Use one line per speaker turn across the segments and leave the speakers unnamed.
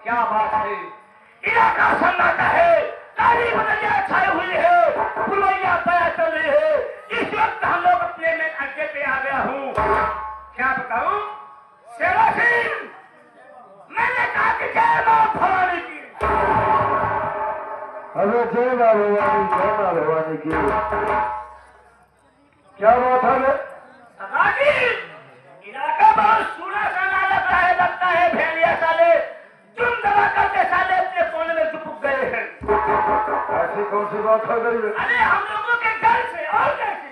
क्या बात है, इलाका सन्नाटा है, काली बदलियां छाई हुई है, पुरवैया बया चल रही है। इस वक्त हम लोग अपने में अड्डे पे आ गया हूँ। क्या बताऊं शेरा सिंह, मैंने कहा कि जय मां भवानी की।
अरे जय मां भवानी, जय मां भवानी की। क्या बात है
इलाका बहुत सूना सा लग रहा है, लगता है भेड़िया साले तुम दबा करके साले अपने कोने में चुप गए हैं।
ऐसी कौन सी बात हो गई है?
अरे हम लोगों के घर से और कैसे?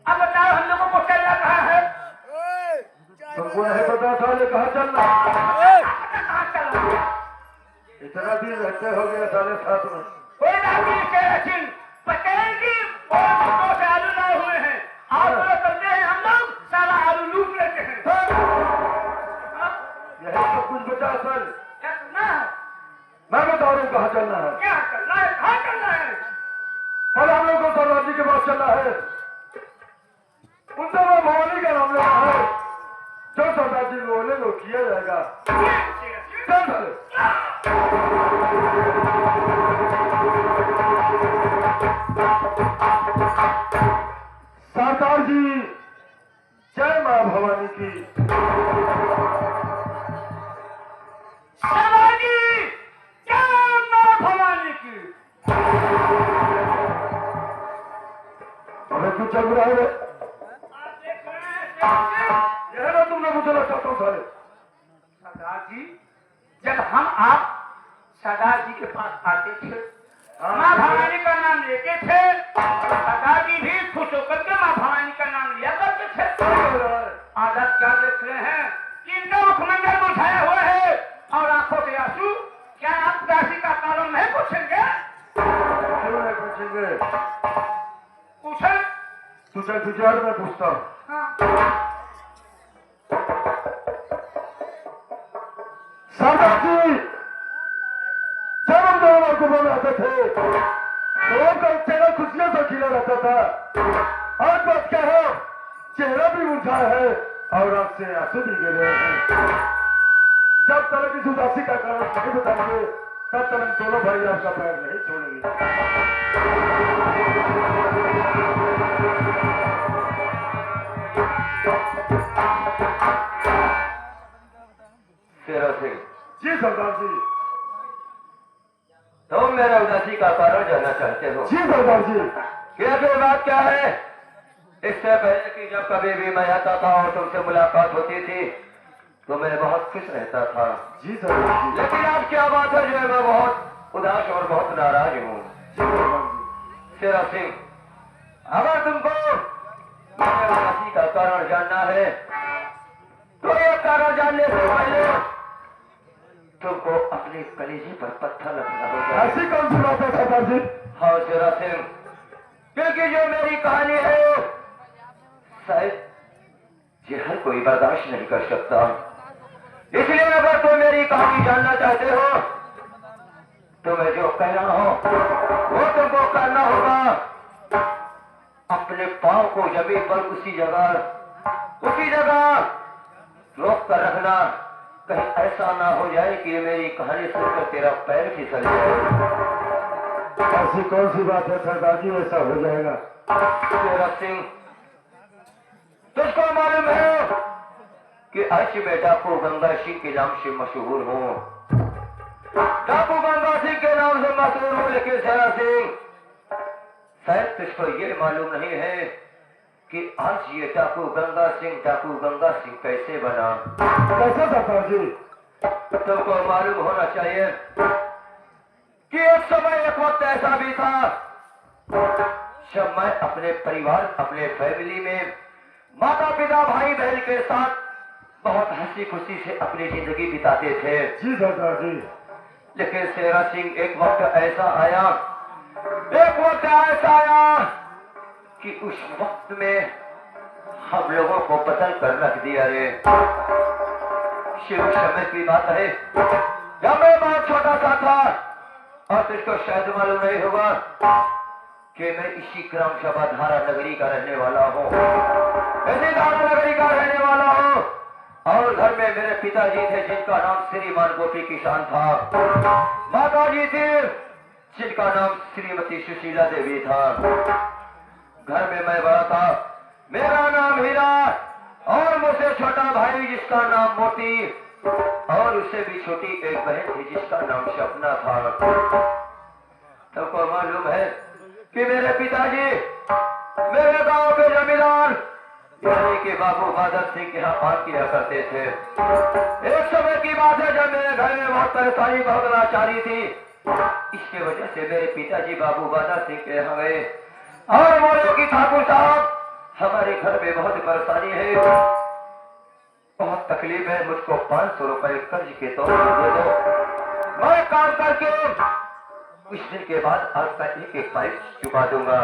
अब बताओ हम लोगों को चलना कहाँ है?
तुमको नहीं पता साले कहाँ चलना?
कहाँ चलना?
इतना दिन रहते हो गया साले साथ में।
कोई बात नहीं शेरा सिंह, पटेल जी बहुत से आलू लाए हुए हैं, और वो करते हैं हम लोग सारा आलू लूट लेते हैं।
यही सब कुछ बचा सर।
क्या करना है?
मैं बता रहा हूँ कहाँ चलना है।
क्या करना है? कहाँ करना है?
और हम लोग को सरदार जी के पास चलना है। उनसे वो भवानी का नाम लेना है। जो सरदार जी बोले वो किया जाएगा। चल साले। सरदार जी जय मां भवानी की।
भवानी जय मां भवानी की।
अरे तू चल रहा है?
आप देख रहे हैं शेरा सिंह?
यह ना तुमने मुझे चाहता हूँ साले।
सरदार जी, जब हम आप सरदार जी के पास आते थे, माँ भवानी का नाम लेते थे, सरदार जी भी खुश होकर के माँ भवानी का नाम लिया करते थे। आदत क्या देख रहे हैं कि इनका मुखमंडल मुरझाया हुआ है और आंखों के आंसू। क्या आप उदासी का कारण नहीं पूछेंगे?
क्यों नहीं पूछेंगे?
पूछे?
तुझे गुजरात में पूछता हूँ।
हाँ।
सरदार जी जब हम दोनों कुबों में आते थे तो उनका चेहरा खुशियों से खिला रहता था। आज बात क्या है, चेहरा भी मुरझा है और आंख से आंसू भी गिर रहे हैं। जब तक इस उदासी का कारण नहीं बताएंगे तब तक हम दोनों भाई आपका पैर नहीं छोड़ेंगे।
शेरा सिंह,
जी सरदार जी।
तुम मेरा उदासी का कारण जानना चाहते हो?
जी सरदार जी।
क्या फिर बात क्या है? इससे पहले कि जब कभी भी मैं आता था और तुमसे मुलाकात होती थी तो मैं बहुत खुश रहता था।
जी सरदार जी।
लेकिन अब क्या बात है जो है मैं बहुत उदास और बहुत नाराज हूँ।
जी सरदार जी।
शेरा सिंह, अगर तुमको कोई बर्दाश्त नहीं कर सकता। इसलिए अगर तुम मेरी कहानी जानना चाहते हो तो मैं जो कह रहा हूं वो तुमको करना होगा। अपने पांव को जमीन पर उसी जगह रोक कर रखना, कहीं ऐसा ना हो जाए कि मेरी कहानी सुनकर तेरा पैर फिसल जाए।
ऐसी कौन सी बात है सरदार जी, ऐसा हो जाएगा?
तेरा सिंह, तुझको मालूम है कि आज मैं डाकू गंगा सिंह के नाम से मशहूर हूँ। डाकू गंगा सिंह के नाम से मशहूर हूँ, लेकिन तेरा सिंह, शायद तुझको ये मालूम नहीं है कि आज ये डाकू गंगा सिंह कैसे बना।
कैसे सरदार जी?
तुमको मालूम होना चाहिए कि एक समय एक वक्त ऐसा भी था जब मैं अपने परिवार, अपने फैमिली में माता पिता भाई बहन के साथ बहुत हंसी खुशी से अपनी जिंदगी बिताते थे।
जी सरदार जी।
लेकिन शेरा सिंह, एक वक्त ऐसा आया कि उस वक्त में हम लोगों को बदल कर रख दिया रे। शिव समय की बात है जब मैं बहुत छोटा सा था, और तुझको शायद मालूम नहीं होगा कि मैं इसी ग्राम सभा धारा नगरी का रहने वाला हूँ। इसी धारा नगरी का रहने वाला हूँ, और घर में मेरे पिताजी थे जिनका नाम श्रीमान गोपी किसान था। माता जी थी जिनका नाम श्रीमती सुशीला देवी था। घर में मैं बड़ा था, मेरा नाम हीरा, और मुझसे छोटा भाई जिसका नाम मोती, और उससे भी छोटी एक बहन थी जिसका नाम सपना था। सबको मालूम है कि मेरे पिताजी मेरे गांव के जमींदार यानी कि बाबू बादल सिंह के यहाँ काम किया करते थे। एक समय की बात है जब मेरे घर में बहुत परेशानी, बहुत लाचारी थी। इसके वजह से मेरे पिताजी बाबू बादल सिंह के यहाँ गए और बोले कि ठाकुर साहब, हमारे घर में बहुत परेशानी है, बहुत तकलीफ है, मुझको 500 रुपए कर्ज के तौर पर दे दो, मैं काम करके कुछ दिन के बाद आपका एक पाइप चुका दूंगा।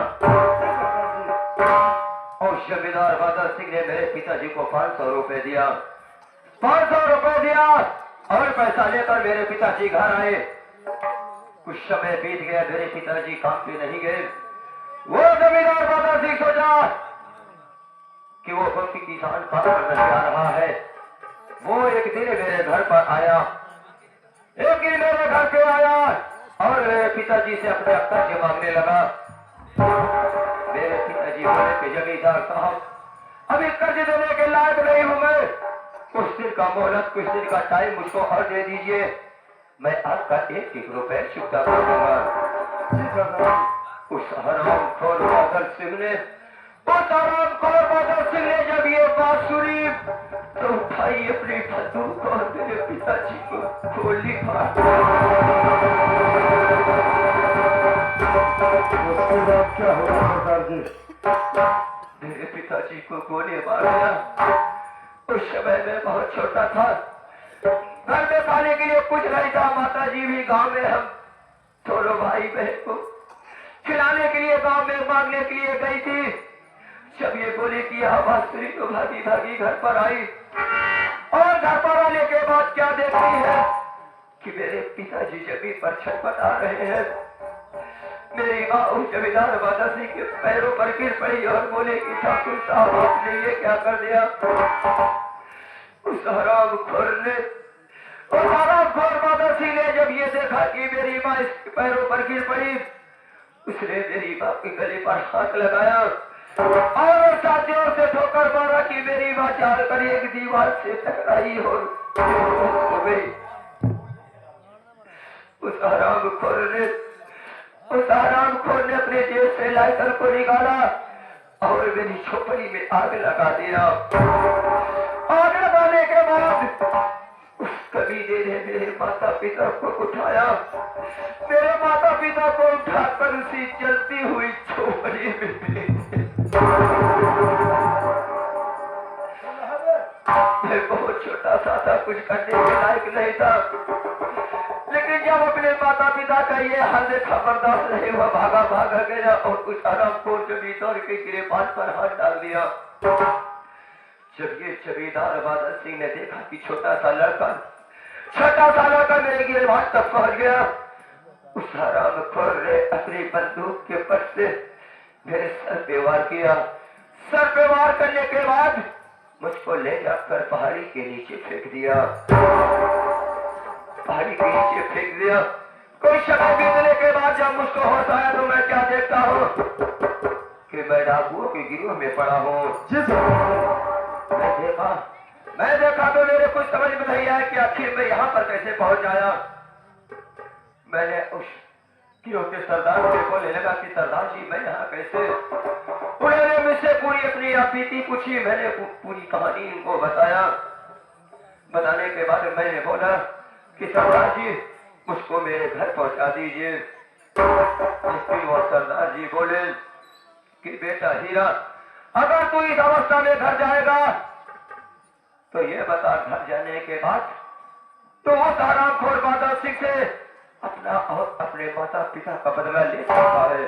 और जमींदार बादल सिंह ने मेरे पिताजी को 500 रुपए दिया। 500 रुपए दिया और पैसा लेकर मेरे पिताजी घर आए। कुछ समय बीत गया, मेरे पिताजी काम पे नहीं गए। वो जमींदार बादल सिंह सोचा कि वो गोपी किसान काम करने जा रहा है। वो एक दिन मेरे घर पर आया, एक दिन मेरे घर पे आया और मेरे पिताजी से अपने कर्ज मांगने लगा। मेरे पिताजी बोले कि जमींदार साहब, अभी कर्ज देने के लायक नहीं हूं मैं, कुछ दिन का मोहलत, कुछ दिन का टाइम मुझको और दे दीजिए, मैं आपका 1-1 रुपए चुकता कर दूंगा। उस हरामखोर बादल सिंह ने जब ये बात सुनी तो उठाई अपनी बंदूक और मेरे पिताजी को गोली मार।
उसके बाद क्या हुआ सरदार जी?
मेरे पिताजी को गोली मार दिया। उस समय में बहुत छोटा था, घर में खाने के लिए कुछ नहीं था। माता जी भी गांव में हम दोनों भाई बहन को खिलाने के लिए गांव में मांगने के लिए गई थी। जब ये बोली कि आवाज सुनी तो भागी भागी घर पर आई, और घर पर आने के बाद क्या देखती है कि मेरे पिताजी जमीन पर छटपटा रहे हैं। मेरी माँ उस जमींदार बादल सिंह के पैरों पर गिर पड़ी और बोले कि ठाकुर साहब, आपने ये क्या कर दिया? उस हरामखोर बादल सिंह ने जब ये देखा कि मेरी माँ इसके पैरों पर गिर पड़ी, उसने मेरी माँ के गले पर हाथ लगाया और साथियों से ठोकर मारा कि मेरी माँ चाल कर एक दीवार से टकराई और हो गई। उस हरामखोर ने अपने जेब से लाइटर को निकाला और मेरी झोपड़ी में आग लगा दिया। आग लगाने के बाद उस कबीले ने मेरे माता पिता को उठाया, मेरे माता पिता को उठाकर उसी जलती हुई झोपड़ी में मैं बहुत छोटा सा था, कुछ करने के लायक नहीं था, लेकिन जब अपने माता पिता का ये हाल देखा बर्दाश्त नहीं हुआ, भागा गया और उस हरामखोर जमींदार के गिरेबान पर हाथ डाल दिया। जब ये जमींदार बादल सिंह ने देखा कि छोटा सा लड़का मेरे गिरबान तक पहुंच गया, उस हरामखोर ने अपनी बंदूक के पट से मेरे सर पे वार किया। सर पे वार करने के बाद मुझको ले जाकर पहाड़ी के नीचे फेंक दिया। कोई समय बीतने के बाद जब मुझको होश आया तो मैं क्या देखता हूँ कि मैं डाकुओं के गिरोह में पड़ा हूँ। मैं देखा तो मेरे कुछ समझ में नहीं आया कि आखिर मैं यहाँ पर कैसे पहुंच आया। मैंने उस गिरोह के सरदार को बोलने लगा कि सरदार जी मैं यहाँ कैसे। उन्होंने मुझसे पूरी अपनी बीती पूछी। मैंने पूरी कहानी उनको बताया। बताने के बाद मैंने बोला कि सरदार जी मुझको मेरे घर पहुंचा दीजिए। लेकिन वो सरदार जी बोले कि बेटा हीरा, अगर तू इस अवस्था में घर जाएगा तो ये बता घर जाने के बाद तो उस हरामखोर बादल सिंह से अपना और अपने माता पिता का बदला ले सकता है।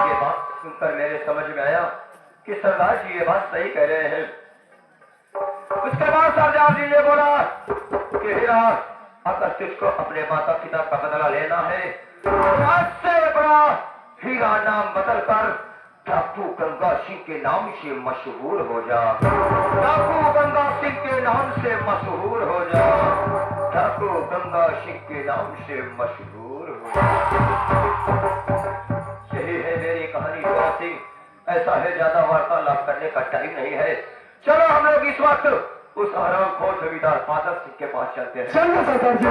ये बात सुनकर मेरे समझ में आया कि सरदार जी ये बात सही कह रहे हैं। उसके बाद सरदार जी ने बोला कि हीरा, अगर तुझको अपने माता पिता का बदला लेना है सबसे बड़ा हीरा नाम बदलकर डाकू गंगा सिंह के नाम से मशहूर हो जा। डाकू गंगा सिंह के नाम से मशहूर हो जा। डाकू गंगा सिंह के नाम से मशहूर हो जा। यही है मेरी कहानी हीरा सिंह। ऐसा है, ज्यादा वार्तालाप करने का टाइम नहीं है। चलो हम लोग इस वक्त उस हरामखोर जमींदार बादल सिंह के पास चलते हैं।
चलिए सरदार जी।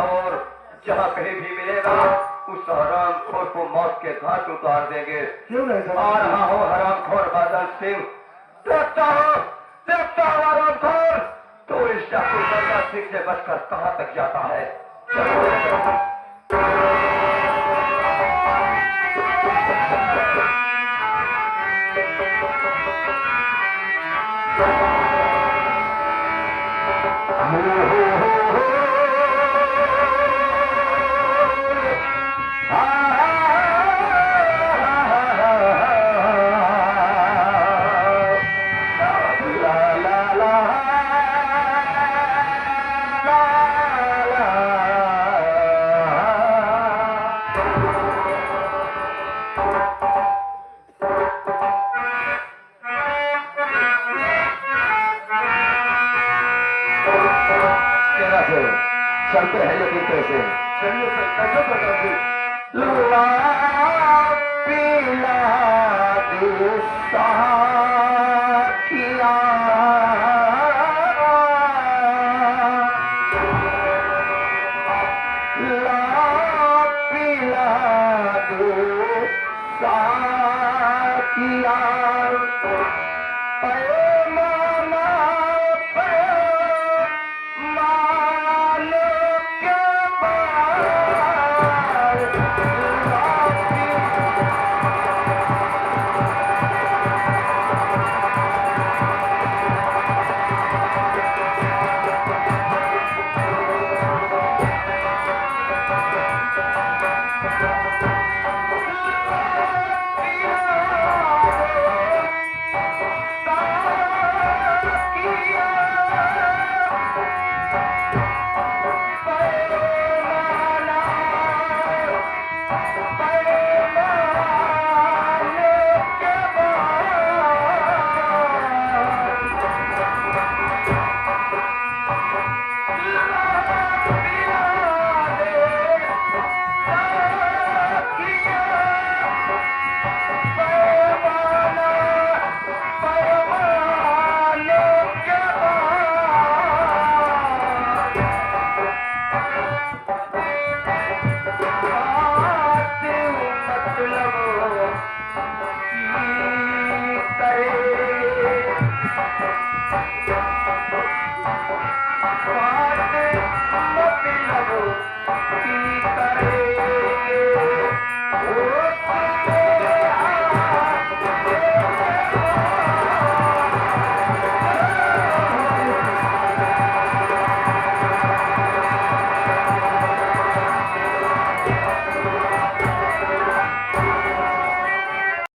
और जहाँ कहीं भी मिलेगा उस हरामखोर को मौत के घाट उतार देंगे।
क्यों नहीं
आ
सरदार
रहा हो हरामखोर बादल सिंह। देखता हो हरामखोर तो इस डाकू गंगा सिंह से बचकर कहाँ तक जाता है। चलते हैं लेकिन कैसे?
चलिए सर, कैसे सरदार जी?
बात मतलब की करे